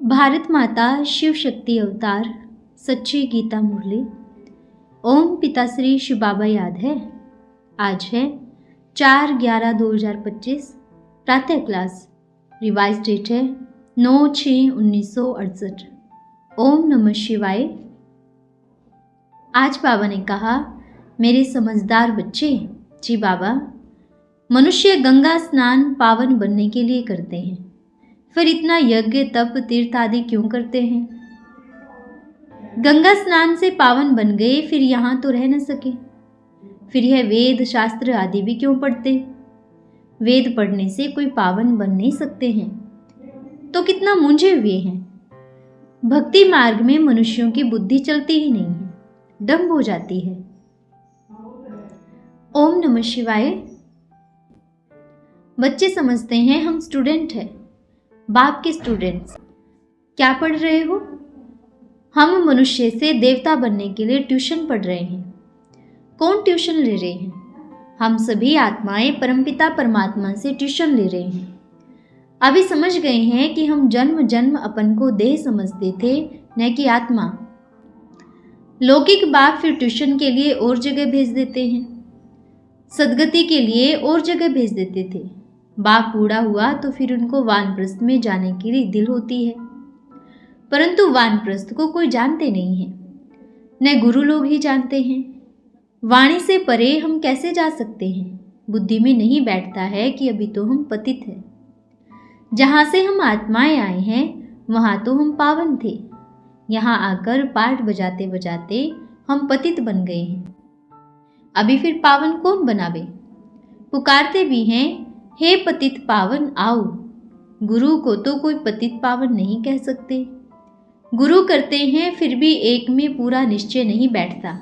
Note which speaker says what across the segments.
Speaker 1: भारत माता शिव शक्ति अवतार सच्ची गीता मुरली। ओम पिताश्री शिव बाबा याद है। आज है 4/11/2025 प्रातः क्लास। रिवाइज डेट है 9/6/1968। ओम नमः शिवाय। आज बाबा ने कहा, मेरे समझदार बच्चे, जी बाबा, मनुष्य गंगा स्नान पावन बनने के लिए करते हैं, फिर इतना यज्ञ तप तीर्थ आदि क्यों करते हैं? गंगा स्नान से पावन बन गए, फिर यहाँ तो रह न सके, फिर यह वेद शास्त्र आदि भी क्यों पढ़ते? वेद पढ़ने से कोई पावन बन नहीं सकते हैं, तो कितना मूंझे हुए हैं। भक्ति मार्ग में मनुष्यों की बुद्धि चलती ही नहीं है, डंब हो जाती है। ओम नमः शिवाय। बच्चे समझते हैं हम स्टूडेंट हैं, बाप के स्टूडेंट्स। क्या पढ़ रहे हो? हम मनुष्य से देवता बनने के लिए ट्यूशन पढ़ रहे हैं। कौन ट्यूशन ले रहे हैं? हम सभी आत्माएं परमपिता परमात्मा से ट्यूशन ले रहे हैं। अभी समझ गए हैं कि हम जन्म जन्म अपन को देह समझते थे, न कि आत्मा। लौकिक बाप फिर ट्यूशन के लिए और जगह भेज देते हैं, सदगति के लिए और जगह भेज देते थे। बाप बूढ़ा हुआ तो फिर उनको वानप्रस्थ में जाने के लिए दिल होती है, परंतु वानप्रस्थ को कोई जानते नहीं है, न गुरु लोग ही जानते हैं। वाणी से परे हम कैसे जा सकते हैं? बुद्धि में नहीं बैठता है कि अभी तो हम पतित हैं। जहाँ से हम आत्माएं आए हैं वहाँ तो हम पावन थे, यहाँ आकर पाठ बजाते बजाते हम पतित बन गए हैं। अभी फिर पावन कौन बनावे? पुकारते भी हैं, हे पतित पावन आओ। गुरु को तो कोई पतित पावन नहीं कह सकते। गुरु करते हैं फिर भी एक में पूरा निश्चय नहीं बैठता,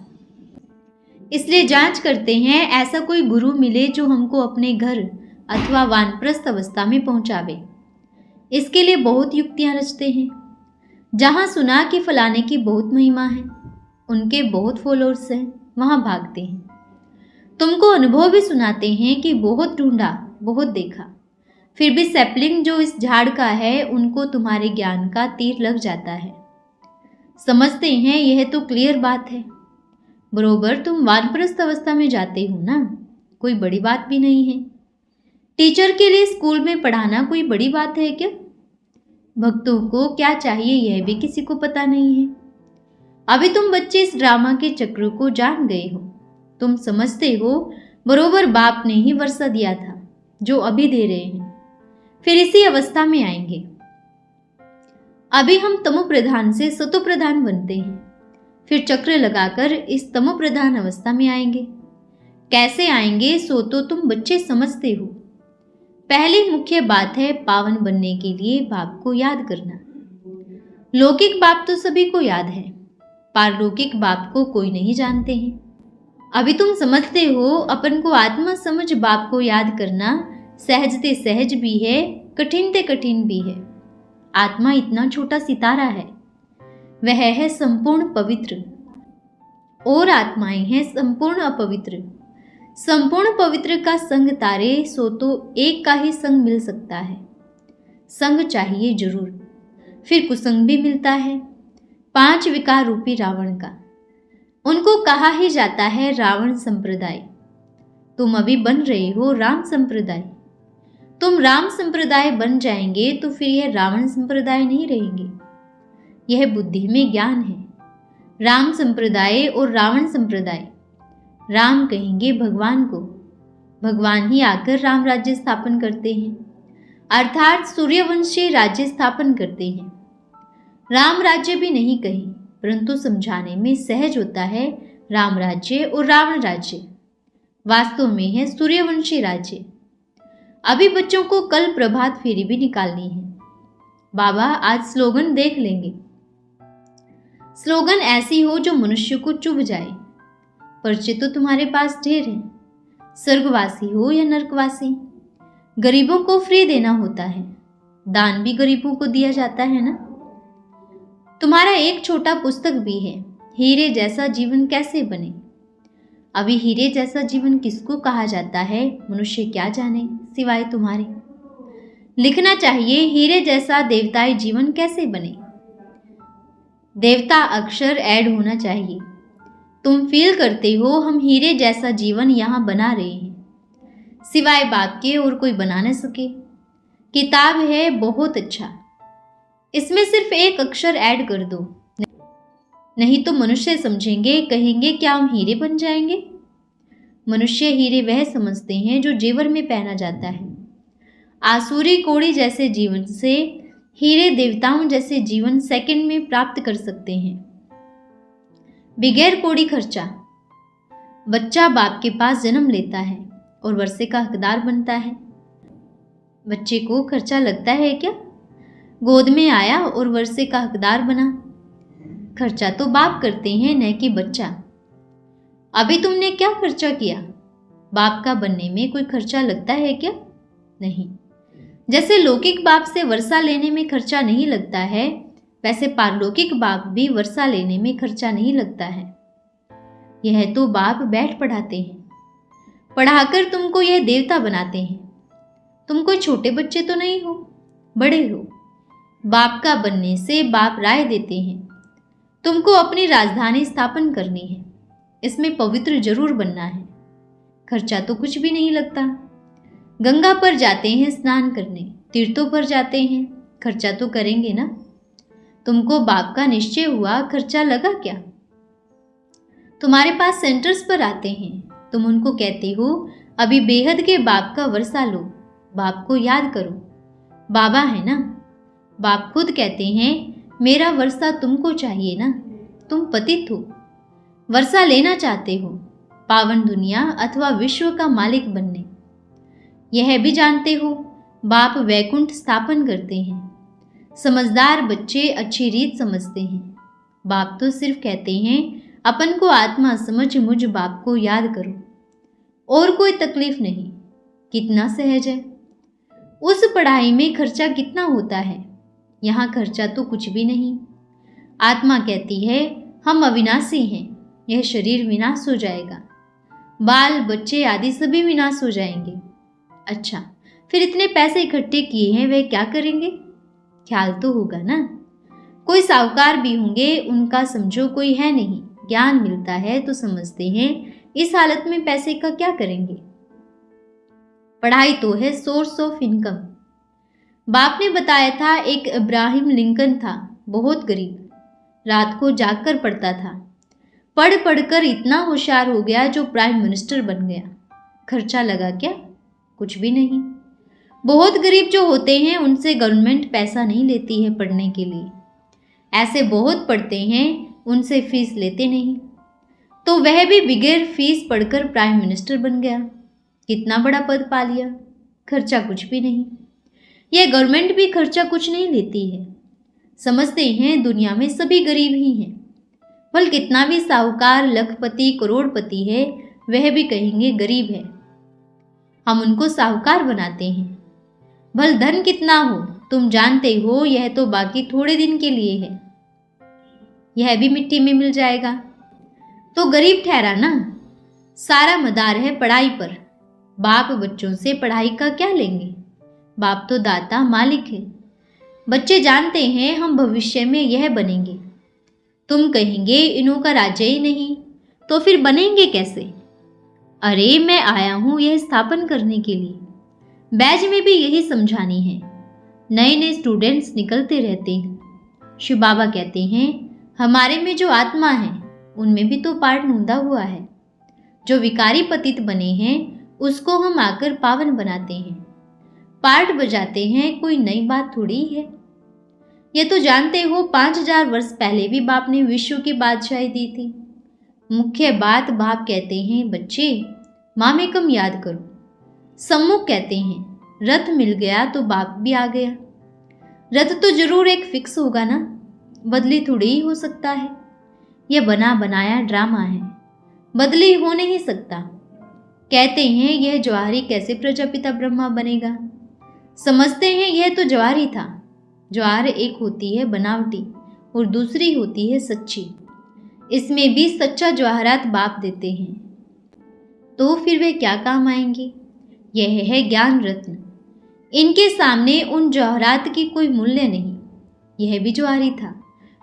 Speaker 1: इसलिए जांच करते हैं ऐसा कोई गुरु मिले जो हमको अपने घर अथवा वानप्रस्थ अवस्था में पहुंचावे। इसके लिए बहुत युक्तियां रचते हैं। जहां सुना कि फलाने की बहुत महिमा है, उनके बहुत फॉलोअर्स हैं, वहां भागते हैं। तुमको अनुभव भी सुनाते हैं कि बहुत ढूंढा, बहुत देखा, फिर भी सैपलिंग जो इस झाड़ का है उनको तुम्हारे ज्ञान का तीर लग जाता है। समझते हैं यह तो क्लियर बात है। बरोबर तुम वानप्रस्थ अवस्था में जाते हो ना, कोई बड़ी बात भी नहीं है। टीचर के लिए स्कूल में पढ़ाना कोई बड़ी बात है क्या? भक्तों को क्या चाहिए यह भी किसी को पता नहीं है। अभी तुम बच्चे इस ड्रामा के चक्र को जान गए हो। तुम समझते हो बरोबर बाप ने ही वर्षा दिया था जो अभी दे रहे हैं, फिर इसी अवस्था में आएंगे। अभी हम तमो प्रधान से सतो प्रधान बनते हैं, फिर चक्र लगाकर इस तमो प्रधान अवस्था में आएंगे। कैसे आएंगे सो तो तुम बच्चे समझते हो। पहली मुख्य बात है पावन बनने के लिए बाप को याद करना। लौकिक बाप तो सभी को याद है, पारलौकिक बाप को कोई नहीं जानते हैं। अभी तुम समझते हो अपन को आत्मा समझ बाप को याद करना सहजते सहज भी है, कठिनते कठिन भी है। आत्मा इतना छोटा सितारा है, वह है संपूर्ण पवित्र, और आत्माएं हैं संपूर्ण अपवित्र। संपूर्ण पवित्र का संग तारे सो तो एक का ही संग मिल सकता है। संग चाहिए जरूर, फिर कुसंग भी मिलता है। 5 विकार रूपी रावण का, उनको कहा ही जाता है रावण संप्रदाय। तुम अभी बन रहे हो राम संप्रदाय। तुम राम संप्रदाय बन जाएंगे तो फिर यह रावण संप्रदाय नहीं रहेंगे। यह बुद्धि में ज्ञान है। राम संप्रदाय और रावण संप्रदाय, राम कहेंगे भगवान को, भगवान ही आकर राम राज्य स्थापन करते हैं, अर्थात सूर्यवंशी राज्य स्थापन करते हैं। राम राज्य भी नहीं कहीं, परंतु समझाने में सहज होता है राम राज्य और रावण राज्य। वास्तव में है सूर्यवंशी राज्य। अभी बच्चों को कल प्रभात फेरी भी निकालनी है। बाबा आज स्लोगन देख लेंगे। स्लोगन ऐसी हो जो मनुष्य को चुभ जाए। पर्चे तो तुम्हारे पास ढेर है, स्वर्गवासी हो या नरकवासी। गरीबों को फ्री देना होता है, दान भी गरीबों को दिया जाता है ना। तुम्हारा एक छोटा पुस्तक भी है, हीरे जैसा जीवन कैसे बने। अभी हीरे जैसा जीवन किसको कहा जाता है मनुष्य क्या जाने सिवाय तुम्हारे। लिखना चाहिए हीरे जैसा देवताई जीवन कैसे बने। देवता अक्षर ऐड होना चाहिए। तुम फील करते हो हम हीरे जैसा जीवन यहाँ बना रहे हैं, सिवाय बाप के और कोई बना न सके। किताब है बहुत अच्छा, इसमें सिर्फ एक अक्षर ऐड कर दो, नहीं तो मनुष्य समझेंगे, कहेंगे क्या हम हीरे बन जाएंगे। मनुष्य हीरे वह समझते हैं जो जेवर में पहना जाता है। आसुरी कोड़ी जैसे जीवन से हीरे देवताओं जैसे जीवन सेकंड में प्राप्त कर सकते हैं, बगैर कोड़ी खर्चा। बच्चा बाप के पास जन्म लेता है और वर्षे का हकदार बनता है। बच्चे को खर्चा लगता है क्या? गोद में आया और वर्षे का हकदार बना। खर्चा तो बाप करते हैं, न कि बच्चा। अभी तुमने क्या खर्चा किया? बाप का बनने में कोई खर्चा लगता है क्या? नहीं। जैसे लौकिक बाप से वर्षा लेने में खर्चा नहीं लगता है, वैसे पारलौकिक बाप भी वर्षा लेने में खर्चा नहीं लगता है। यह तो बाप बैठ पढ़ाते हैं, पढ़ाकर तुमको यह देवता बनाते हैं। तुम कोई छोटे बच्चे तो नहीं हो, बड़े हो। बाप का बनने से बाप राय देते हैं, तुमको अपनी राजधानी स्थापन करनी है, इसमें पवित्र जरूर बनना है। खर्चा तो कुछ भी नहीं लगता। गंगा पर जाते हैं स्नान करने, तीर्थों पर जाते हैं, खर्चा तो करेंगे ना। तुमको बाप का निश्चय हुआ, खर्चा लगा क्या? तुम्हारे पास सेंटर्स पर आते हैं, तुम उनको कहते हो अभी बेहद के बाप का वर्षा लो, बाप को याद करो। बाबा है ना। बाप खुद कहते हैं मेरा वर्षा तुमको चाहिए ना, तुम पतित हो, वर्षा लेना चाहते हो, पावन दुनिया अथवा विश्व का मालिक बनने। यह भी जानते हो बाप वैकुंठ स्थापन करते हैं। समझदार बच्चे अच्छी रीत समझते हैं। बाप तो सिर्फ कहते हैं अपन को आत्मा समझ मुझ बाप को याद करो, और कोई तकलीफ नहीं। कितना सहज है। उस पढ़ाई में खर्चा कितना होता है, यहाँ खर्चा तो कुछ भी नहीं। आत्मा कहती है हम अविनाशी हैं, यह शरीर विनाश हो जाएगा, बाल बच्चे आदि सभी विनाश हो जाएंगे। अच्छा, फिर इतने पैसे इकट्ठे किए हैं, वे क्या करेंगे? ख्याल तो होगा ना। कोई साहूकार भी होंगे, उनका समझो कोई है नहीं। ज्ञान मिलता है तो समझते हैं इस हालत में पैसे का क्या करेंगे। पढ़ाई तो है सोर्स ऑफ इनकम। बाप ने बताया था एक इब्राहिम लिंकन था, बहुत गरीब, रात को जागकर पढ़ता था। पढ़ पढ़कर इतना होशियार हो गया जो प्राइम मिनिस्टर बन गया। खर्चा लगा क्या? कुछ भी नहीं। बहुत गरीब जो होते हैं उनसे गवर्नमेंट पैसा नहीं लेती है पढ़ने के लिए। ऐसे बहुत पढ़ते हैं, उनसे फीस लेते नहीं। तो वह भी बगैर फीस पढ़कर प्राइम मिनिस्टर बन गया। कितना बड़ा पद पा लिया। खर्चा कुछ भी नहीं। यह गवर्नमेंट भी खर्चा कुछ नहीं लेती है। समझते हैं दुनिया में सभी गरीब ही हैं। भल कितना भी साहूकार लखपति करोड़पति है, वह भी कहेंगे गरीब है। हम उनको साहूकार बनाते हैं। भल धन कितना हो, तुम जानते हो यह तो बाकी थोड़े दिन के लिए है, यह भी मिट्टी में मिल जाएगा। तो गरीब ठहरा ना। सारा मदार है पढ़ाई पर। बाप बच्चों से पढ़ाई का क्या लेंगे? बाप तो दाता मालिक है। बच्चे जानते हैं हम भविष्य में यह बनेंगे। तुम कहेंगे इन्हों का राज्य ही नहीं, तो फिर बनेंगे कैसे? अरे मैं आया हूं यह स्थापन करने के लिए। बैच में भी यही समझानी है। नए नए स्टूडेंट्स निकलते रहते हैं। शिव बाबा कहते हैं हमारे में जो आत्मा है उनमें भी तो पार्ट नूंदा हुआ है। जो विकारी पतित बने हैं उसको हम आकर पावन बनाते हैं, पार्ट बजाते हैं, कोई नई बात थोड़ी है। ये तो जानते हो 5000 वर्ष पहले भी बाप ने विश्व की बादशाही दी थी। मुख्य बात बाप कहते हैं बच्चे मामेकम याद करो। सम्मुख कहते हैं रथ मिल गया तो बाप भी आ गया। रथ तो जरूर एक फिक्स होगा ना, बदली थोड़ी ही हो सकता है। यह बना बनाया ड्रामा है, बदली हो नहीं सकता। कहते हैं यह जवाहरी कैसे प्रजापिता ब्रह्मा बनेगा। समझते हैं यह तो जवाहरी था। ज्वार एक होती है बनावटी और दूसरी होती है सच्ची। इसमें भी सच्चा जवाहरात बाप देते हैं, तो फिर वे क्या काम आएंगे? यह है ज्ञान रत्न। इनके सामने उन जवाहरात की कोई मूल्य नहीं। यह भी जवाहरी था,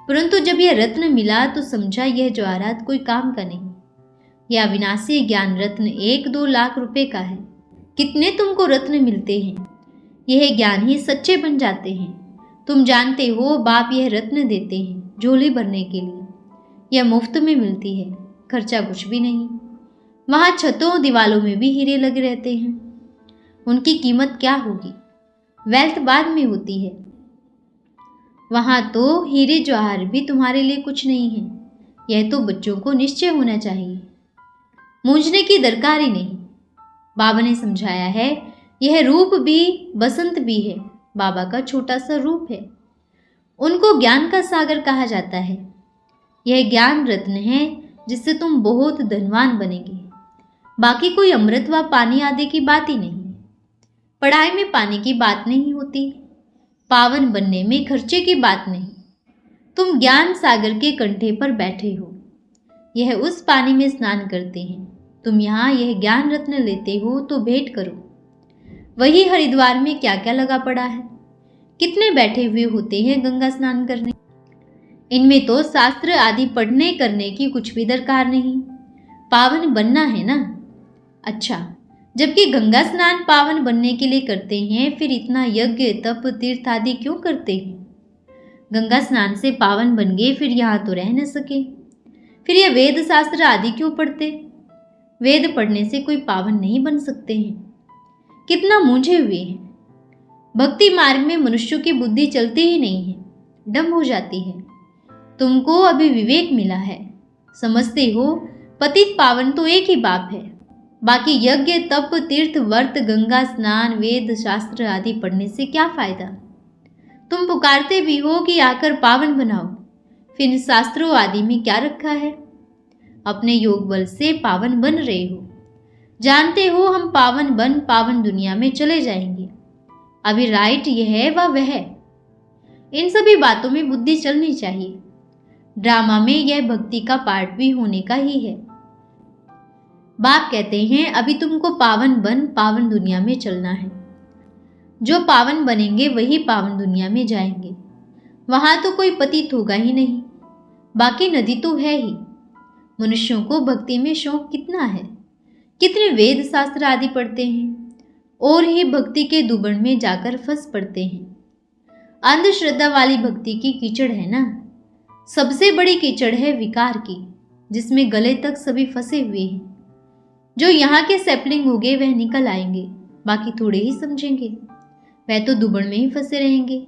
Speaker 1: परंतु जब यह रत्न मिला तो समझा यह जवाहरात कोई काम का नहीं। यह अविनाशी ज्ञान रत्न 1-2 लाख रुपए का है। कितने तुमको रत्न मिलते हैं, यह ज्ञान ही सच्चे बन जाते हैं। तुम जानते हो बाप यह रत्न देते हैं झोली भरने के लिए। यह मुफ्त में मिलती है, खर्चा कुछ भी नहीं। वहाँ छतों दीवालों में भी हीरे लगे रहते हैं। उनकी कीमत क्या होगी, वेल्थ बाद में होती है। वहाँ तो हीरे जवाहर भी तुम्हारे लिए कुछ नहीं है। यह तो बच्चों को निश्चय होना चाहिए, मूंझने की दरकार ही नहीं। बाबा ने समझाया है, यह रूप भी बसंत भी है, बाबा का छोटा सा रूप है। उनको ज्ञान का सागर कहा जाता है। यह ज्ञान रत्न है जिससे तुम बहुत धनवान बनेंगे। बाकी कोई अमृत व पानी आदि की बात ही नहीं। पढ़ाई में पानी की बात नहीं होती, पावन बनने में खर्चे की बात नहीं। तुम ज्ञान सागर के कंठे पर बैठे हो, यह उस पानी में स्नान करते हैं। तुम यहाँ यह ज्ञान रत्न लेते हो तो भेंट करो। वही हरिद्वार में क्या क्या लगा पड़ा है, कितने बैठे हुए होते हैं गंगा स्नान करने। इनमें तो शास्त्र आदि पढ़ने करने की कुछ भी दरकार नहीं, पावन बनना है ना। अच्छा, जबकि गंगा स्नान पावन बनने के लिए करते हैं, फिर इतना यज्ञ तप तीर्थ आदि क्यों करते हैं? गंगा स्नान से पावन बन गए, फिर यहाँ तो रह न सके। फिर यह वेद शास्त्र आदि क्यों पढ़ते? वेद पढ़ने से कोई पावन नहीं बन सकते हैं। कितना मूंझे हुए हैं। भक्ति मार्ग में मनुष्यों की बुद्धि चलती ही नहीं है, डम हो जाती है। तुमको अभी विवेक मिला है, समझते हो पतित पावन तो एक ही बाप है। बाकी यज्ञ तप तीर्थ व्रत गंगा स्नान वेद शास्त्र आदि पढ़ने से क्या फायदा? तुम पुकारते भी हो कि आकर पावन बनाओ, फिर इन शास्त्रों आदि में क्या रखा है? अपने योग बल से पावन बन रहे हो। जानते हो हम पावन बन पावन दुनिया में चले जाएंगे। अभी राइट यह है व वह है। इन सभी बातों में बुद्धि चलनी चाहिए। ड्रामा में यह भक्ति का पार्ट भी होने का ही है। बाप कहते हैं अभी तुमको पावन बन पावन दुनिया में चलना है। जो पावन बनेंगे वही पावन दुनिया में जाएंगे। वहां तो कोई पतित होगा ही नहीं, बाकी नदी तो है ही। मनुष्यों को भक्ति में शौक कितना है, कितने वेद शास्त्र आदि पढ़ते हैं और ही भक्ति के दुबण में जाकर फंस पड़ते हैं। अंधश्रद्धा वाली भक्ति की कीचड़ है ना। सबसे बड़ी कीचड़ है विकार की, जिसमें गले तक सभी फंसे हुए हैं। जो यहाँ के सैपलिंग हो गए वह निकल आएंगे, बाकी थोड़े ही समझेंगे। वह तो दुबड़ में ही फंसे रहेंगे।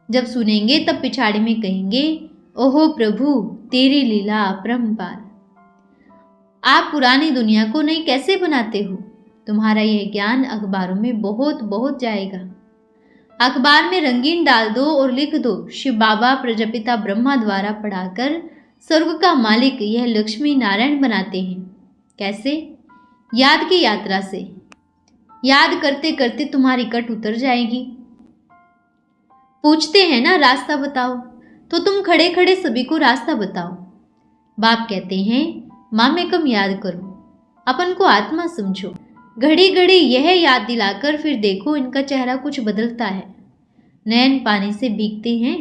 Speaker 1: जब सुनेंगे तब पिछाड़े में कहेंगे, ओहो प्रभु तेरी लीला अपरंपार। आप पुरानी दुनिया को नई कैसे बनाते हो? तुम्हारा यह ज्ञान अखबारों में बहुत बहुत जाएगा। अखबार में रंगीन डाल दो और लिख दो, शिव बाबा प्रजापिता ब्रह्मा द्वारा पढ़ाकर स्वर्ग का मालिक यह लक्ष्मी नारायण बनाते हैं। कैसे? याद की यात्रा से। याद करते करते तुम्हारी कट उतर जाएगी। पूछते हैं ना रास्ता बताओ, तो तुम खड़े खड़े सभी को रास्ता बताओ। बाप कहते हैं माँ कम याद करो, अपन को आत्मा समझो। घड़ी घड़ी यह याद दिलाकर फिर देखो इनका चेहरा कुछ बदलता है, नयन पानी से भीगते हैं,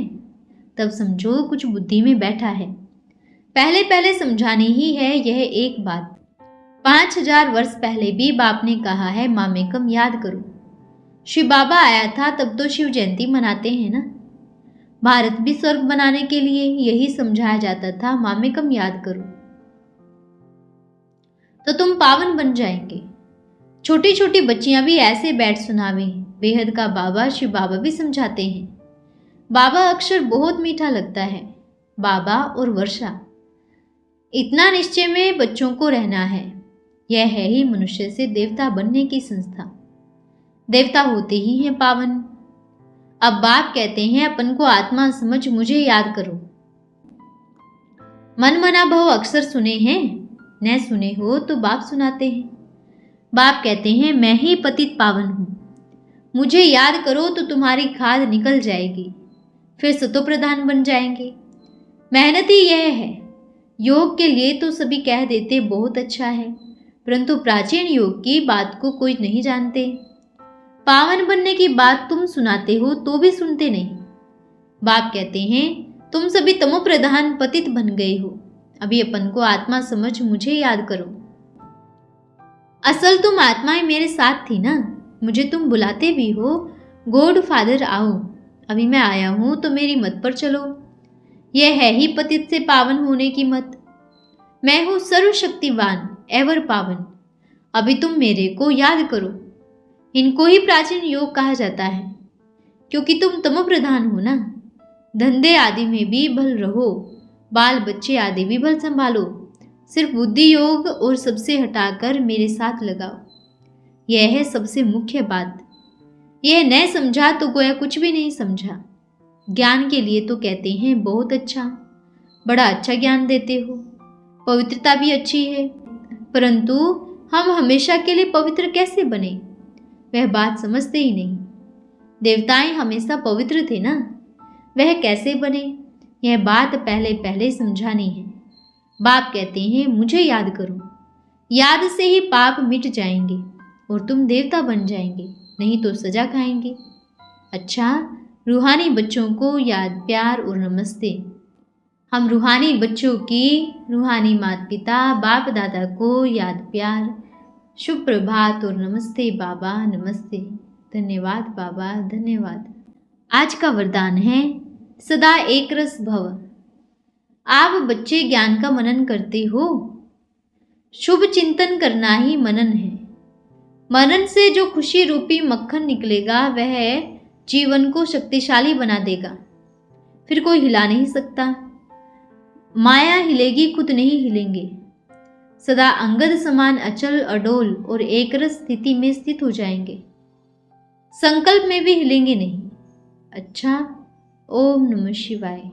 Speaker 1: तब समझो कुछ बुद्धि में बैठा है। पहले पहले समझानी ही है यह एक बात। 5000 वर्ष पहले भी बाप ने कहा है मामेकम याद करो। शिव बाबा आया था तब तो शिव जयंती मनाते हैं ना। भारत भी स्वर्ग बनाने के लिए यही समझाया जाता था, मामेकम याद करो तो तुम पावन बन जाएंगे। छोटी छोटी बच्चियां भी ऐसे बैठ सुनावे हैं। बेहद का बाबा शिव बाबा भी समझाते हैं। बाबा अक्षर बहुत मीठा लगता है, बाबा और वर्षा। इतना निश्चय में बच्चों को रहना है। यह है ही मनुष्य से देवता बनने की संस्था। देवता होते ही हैं पावन। अब बाप कहते हैं अपन को आत्मा समझ मुझे याद करो। मन मना भव अक्सर सुने हैं, न सुने हो तो बाप सुनाते हैं। बाप कहते हैं मैं ही पतित पावन हूं, मुझे याद करो तो तुम्हारी खाद निकल जाएगी, फिर सतो प्रधान बन जाएंगे। मेहनत ही यह है। योग के लिए तो सभी कह देते बहुत अच्छा है, परंतु प्राचीन योग की बात को कोई नहीं जानते। पावन बनने की बात तुम सुनाते हो तो भी सुनते नहीं। बाप कहते हैं तुम सभी तमोप्रधान पतित बन गए हो, अभी अपन को आत्मा समझ मुझे याद करो। असल तुम आत्माएं मेरे साथ थी ना, मुझे तुम बुलाते भी हो, गॉड फादर आओ, अभी मैं आया हूं तो मेरी मत पर चलो। यह है ही पतित से पावन होने की मत। मैं हूं सर्वशक्तिवान एवर पावन, अभी तुम मेरे को याद करो। इनको ही प्राचीन योग कहा जाता है, क्योंकि तुम तमोप्रधान हो ना। धंधे आदि में भी भल रहो, बाल बच्चे आदि भी भल संभालो, सिर्फ बुद्धि योग और सबसे हटाकर मेरे साथ लगाओ। यह है सबसे मुख्य बात। यह न समझा तो गोया कुछ भी नहीं समझा। ज्ञान के लिए तो कहते हैं बहुत अच्छा, बड़ा अच्छा ज्ञान देते हो, पवित्रता भी अच्छी है, परंतु हम हमेशा के लिए पवित्र कैसे बने, वह बात समझते ही नहीं। देवताएं हमेशा पवित्र थे ना, वह कैसे बने, यह बात पहले पहले समझानी है। बाप कहते हैं मुझे याद करो, याद से ही पाप मिट जाएंगे और तुम देवता बन जाएंगे, नहीं तो सजा खाएंगे। अच्छा, रूहानी बच्चों को याद प्यार और नमस्ते। हम रूहानी बच्चों की रूहानी माता पिता बाप दादा को याद प्यार, शुभ प्रभात और नमस्ते बाबा नमस्ते। धन्यवाद बाबा धन्यवाद। आज का वरदान है सदा एक रस भव। आप बच्चे ज्ञान का मनन करते हो, शुभ चिंतन करना ही मनन है। मनन से जो खुशी रूपी मक्खन निकलेगा वह जीवन को शक्तिशाली बना देगा, फिर कोई हिला नहीं सकता। माया हिलेगी, खुद नहीं हिलेंगे। सदा अंगद समान अचल अडोल और एकरस स्थिति में स्थित हो जाएंगे, संकल्प में भी हिलेंगे नहीं। अच्छा, ओम नमः शिवाय।